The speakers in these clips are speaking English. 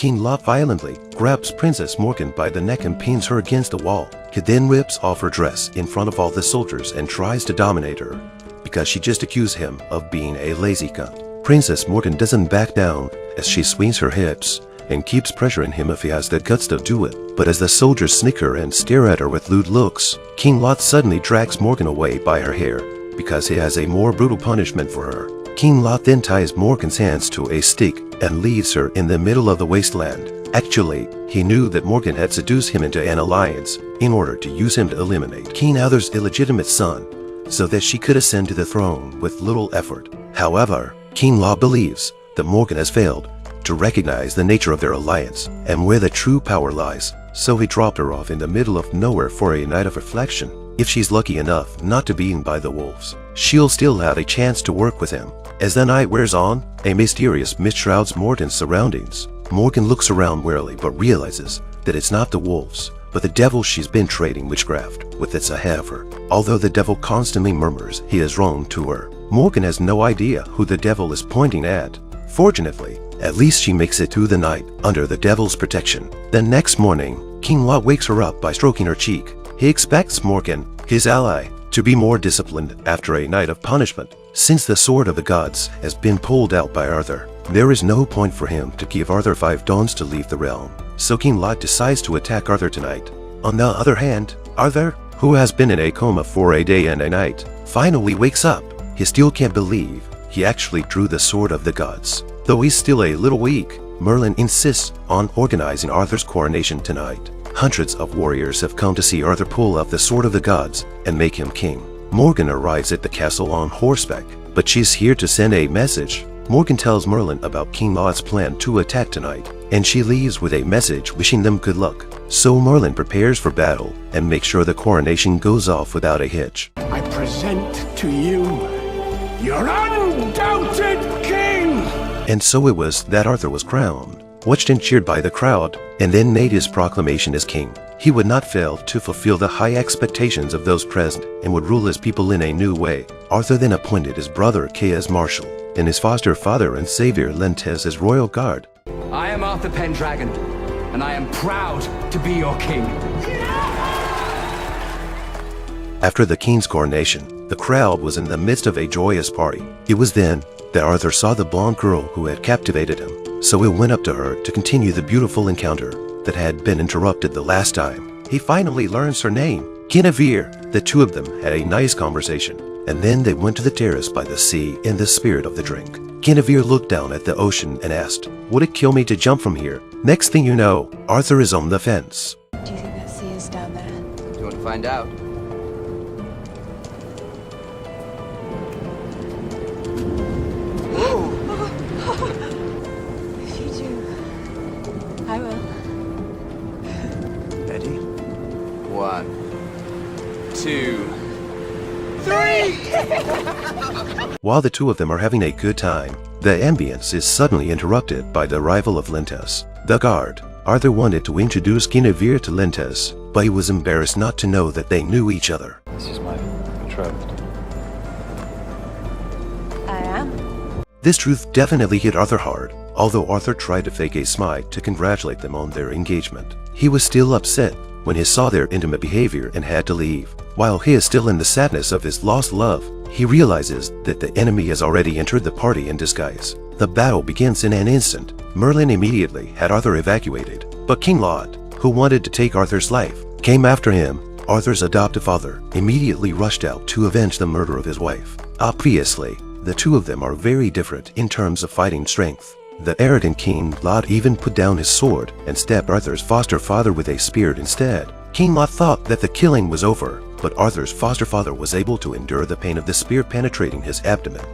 King Lot violently grabs Princess Morgan by the neck and pins her against the wall. He then rips off her dress in front of all the soldiers and tries to dominate her, because she just accused him of being a lazy cunt. Princess Morgan doesn't back down as she swings her hips and keeps pressuring him if he has the guts to do it. But as the soldiers snicker and stare at her with lewd looks, King Lot suddenly drags Morgan away by her hair because he has a more brutal punishment for her. King Lot then ties Morgan's hands to a stick and leaves her in the middle of the wasteland. Actually, he knew that Morgan had seduced him into an alliance in order to use him to eliminate King Arthur's illegitimate son, so that she could ascend to the throne with little effort. However, King Lot believes that Morgan has failed to recognize the nature of their alliance and where the true power lies, so he dropped her off in the middle of nowhere for a night of reflection. If she's lucky enough not to be eaten by the wolves, she'll still have a chance to work with him. As the night wears on, a mysterious mist shrouds Morgan's surroundings. Morgan looks around warily but realizes that it's not the wolves, but the devil she's been trading witchcraft with that's ahead of her. Although the devil constantly murmurs he is wrong to her, Morgan has no idea who the devil is pointing at. Fortunately, at least she makes it through the night under the devil's protection. The next morning, King Lot wakes her up by stroking her cheek. He expects Morgan, his ally, to be more disciplined after a night of punishment. Since the sword of the gods has been pulled out by Arthur, there is no point for him to give Arthur 5 dawns to leave the realm. So King Lot decides to attack Arthur tonight. On the other hand, Arthur, who has been in a coma for a day and a night, finally wakes up. He still can't believe he actually drew the sword of the gods. Though he's still a little weak, Merlin insists on organizing Arthur's coronation tonight. Hundreds of warriors have come to see Arthur pull out the sword of the gods and make him king. Morgan arrives at the castle on horseback, but she's here to send a message. Morgan tells Merlin about King Lot's plan to attack tonight, and she leaves with a message wishing them good luck. So Merlin prepares for battle and makes sure the coronation goes off without a hitch. I present to you your undoubted king! And so it was that Arthur was crowned, watched and cheered by the crowd, and then made his proclamation as king. He would not fail to fulfill the high expectations of those present and would rule his people in a new way. Arthur then appointed his brother Kay as marshal, and his foster father and savior Lentes as royal guard. I am Arthur Pendragon, and I am proud to be your king. After the king's coronation, the crowd was in the midst of a joyous party. It was then that Arthur saw the blonde girl who had captivated him, so he went up to her to continue the beautiful encounter that had been interrupted the last time. He finally learns her name, Guinevere. The two of them had a nice conversation, and then they went to the terrace by the sea in the spirit of the drink. Guinevere looked down at the ocean and asked, "Would it kill me to jump from here?" Next thing you know, Arthur is on the fence. Do you think that sea is down there? Do you want to find out? If you do, I will. Ready? 1, 2, 3! While the two of them are having a good time, the ambience is suddenly interrupted by the arrival of Lentes, the guard. Arthur wanted to introduce Guinevere to Lentes, but he was embarrassed not to know that they knew each other. This is my betrothed. I am. This truth definitely hit Arthur hard. Although Arthur tried to fake a smile to congratulate them on their engagement, he was still upset when he saw their intimate behavior and had to leave. While he is still in the sadness of his lost love, he realizes that the enemy has already entered the party in disguise. The battle begins in an instant. Merlin immediately had Arthur evacuated, but King Lot, who wanted to take Arthur's life, came after him. Arthur's adoptive father immediately rushed out to avenge the murder of his wife. Obviously, the two of them are very different in terms of fighting strength. The arrogant King Lot even put down his sword and stabbed Arthur's foster father with a spear instead. King Lot thought that the killing was over, but Arthur's foster father was able to endure the pain of the spear penetrating his abdomen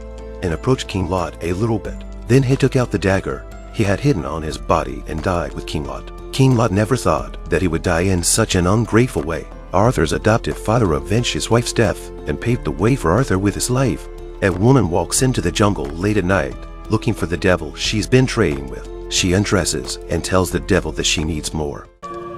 and approached King Lot a little bit. Then he took out the dagger he had hidden on his body and died with King Lot. King Lot never thought that he would die in such an ungrateful way. Arthur's adoptive father avenged his wife's death and paved the way for Arthur with his life. A woman walks into the jungle late at night looking for the devil she's been trading with. She undresses and tells the devil that she needs more.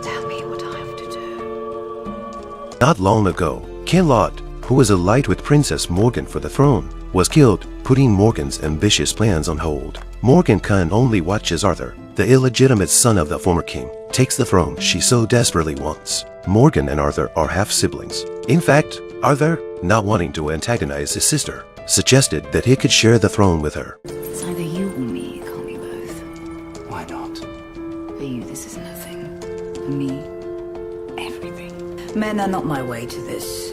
Tell me what I have to do. Not long ago, King Lot, who was allied with Princess Morgan for the throne, was killed, putting Morgan's ambitious plans on hold. Morgan can only watch as Arthur the illegitimate son of the former king, takes the throne she so desperately wants. Morgan and Arthur are half-siblings. In fact, Arthur, not wanting to antagonize his sister, suggested that he could share the throne with her. It's either you or me, it can't be both. Why not? For you, this is nothing. For me, everything. Men are not my way to this.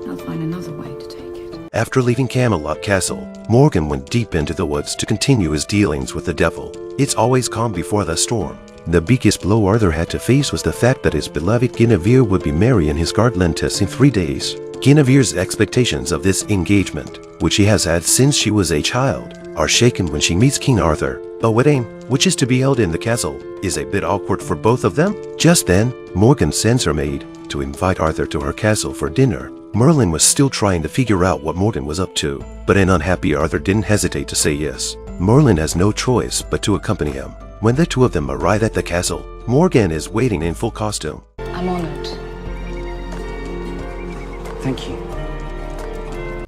I'll find another way to take it. After leaving Camelot Castle, Morgan went deep into the woods to continue his dealings with the devil. It's always calm before the storm. The biggest blow Arthur had to face was the fact that his beloved Guinevere would be marrying his guard Lentus in 3 days. Guinevere's expectations of this engagement, which she has had since she was a child, are shaken when she meets King Arthur. A wedding, which is to be held in the castle, is a bit awkward for both of them. Just then, Morgan sends her maid to invite Arthur to her castle for dinner. Merlin was still trying to figure out what Morgan was up to, but an unhappy Arthur didn't hesitate to say yes. Merlin has no choice but to accompany him. When the two of them arrive at the castle, Morgan is waiting in full costume. I'm honored. Thank you.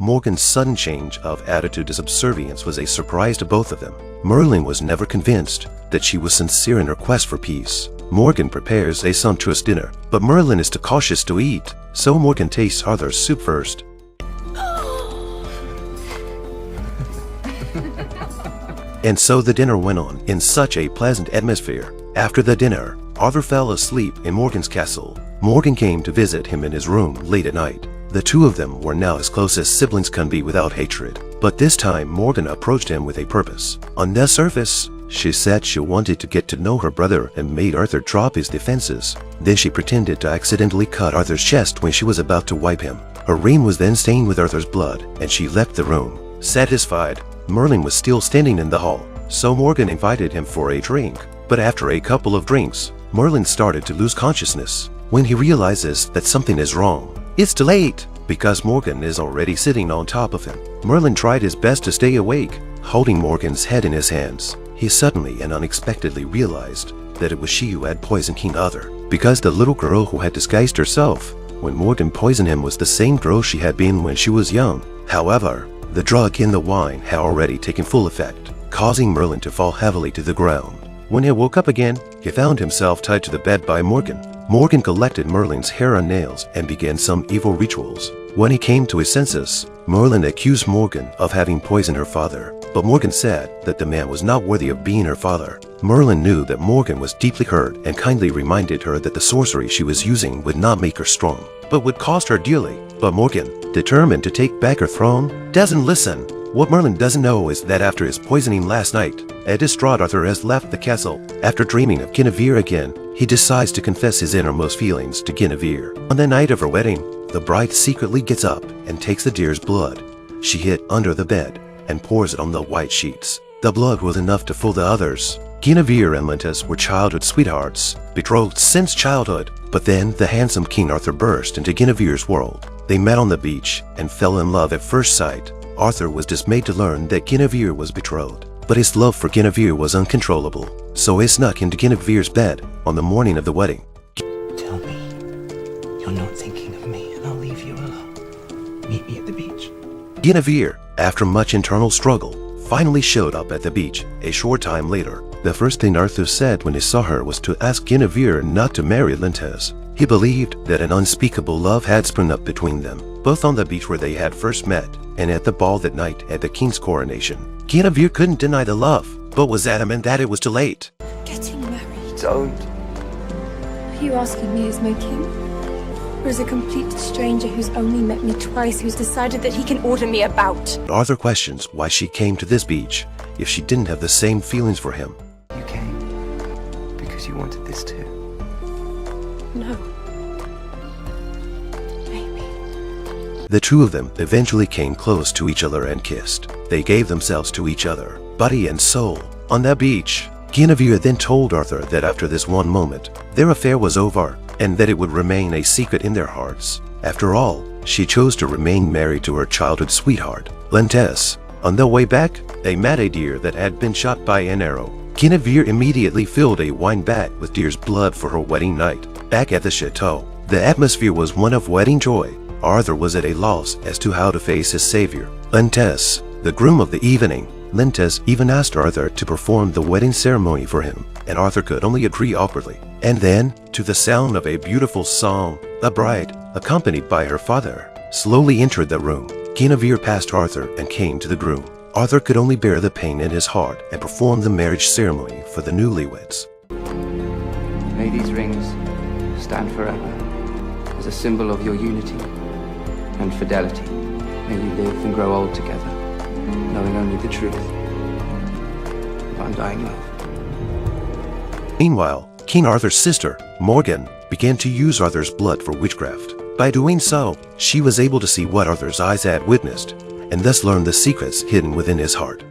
Morgan's sudden change of attitude to subservience was a surprise to both of them. Merlin was never convinced that she was sincere in her quest for peace. Morgan prepares a sumptuous dinner, but Merlin is too cautious to eat, so Morgan tastes Arthur's soup first. And so the dinner went on in such a pleasant atmosphere. After the dinner, Arthur fell asleep in Morgan's castle. Morgan came to visit him in his room late at night. The two of them were now as close as siblings can be without hatred. But this time Morgan approached him with a purpose. On the surface, she said she wanted to get to know her brother and made Arthur drop his defenses. Then she pretended to accidentally cut Arthur's chest when she was about to wipe him. Her ring was then stained with Arthur's blood, and she left the room. Satisfied, Merlin was still standing in the hall, so Morgan invited him for a drink. But after a couple of drinks, Merlin started to lose consciousness. When he realizes that something is wrong, it's too late, because Morgan is already sitting on top of him. Merlin tried his best to stay awake, holding Morgan's head in his hands. He suddenly and unexpectedly realized that it was she who had poisoned King Arthur, because the little girl who had disguised herself when Morgan poisoned him was the same girl she had been when she was young. However, the drug in the wine had already taken full effect, causing Merlin to fall heavily to the ground. When he woke up again, he found himself tied to the bed by Morgan. Morgan collected Merlin's hair and nails and began some evil rituals. When he came to his senses, Merlin accused Morgan of having poisoned her father, but Morgan said that the man was not worthy of being her father. Merlin knew that Morgan was deeply hurt and kindly reminded her that the sorcery she was using would not make her strong, but would cost her dearly. But Morgan, determined to take back her throne, doesn't listen. What Merlin doesn't know is that after his poisoning last night, a distraught Arthur has left the castle. After dreaming of Guinevere again, he decides to confess his innermost feelings to Guinevere. On the night of her wedding, the bride secretly gets up and takes the deer's blood. She hid under the bed and pours it on the white sheets. The blood was enough to fool the others. Guinevere and Lentus were childhood sweethearts, betrothed since childhood. But then the handsome King Arthur burst into Guinevere's world. They met on the beach and fell in love at first sight. Arthur was dismayed to learn that Guinevere was betrothed, but his love for Guinevere was uncontrollable, so he snuck into Guinevere's bed on the morning of the wedding. Tell me you're not thinking of me, and I'll leave you alone. Meet me at the beach. Guinevere, after much internal struggle, finally showed up at the beach a short time later. The first thing Arthur said when he saw her was to ask Guinevere not to marry Lentus. He believed that an unspeakable love had sprung up between them, both on the beach where they had first met and at the ball that night at the king's coronation. Guinevere couldn't deny the love, but was adamant that it was too late. Getting married? Don't. Are you asking me as my king? Or as a complete stranger who's only met me twice, who's decided that he can order me about? Arthur questions why she came to this beach if she didn't have the same feelings for him. You came because you wanted this too. No. Maybe. The two of them eventually came close to each other and kissed. They gave themselves to each other, body and soul, on that beach. Guinevere then told Arthur that after this one moment, their affair was over and that it would remain a secret in their hearts. After all, she chose to remain married to her childhood sweetheart, Lentus. On their way back, they met a deer that had been shot by an arrow. Guinevere immediately filled a wine vat with deer's blood for her wedding night. Back at the chateau, the atmosphere was one of wedding joy. Arthur was at a loss as to how to face his savior. Lentus, the groom of the evening, Lentes even asked Arthur to perform the wedding ceremony for him, and Arthur could only agree awkwardly. And then, to the sound of a beautiful song, a bride, accompanied by her father, slowly entered the room. Guinevere passed Arthur and came to the groom. Arthur could only bear the pain in his heart and perform the marriage ceremony for the newlyweds. May these rings stand forever as a symbol of your unity and fidelity. May you live and grow old together, knowing only the truth of undying love. Meanwhile, King Arthur's sister, Morgan, began to use Arthur's blood for witchcraft. By doing so, she was able to see what Arthur's eyes had witnessed, and thus learn the secrets hidden within his heart.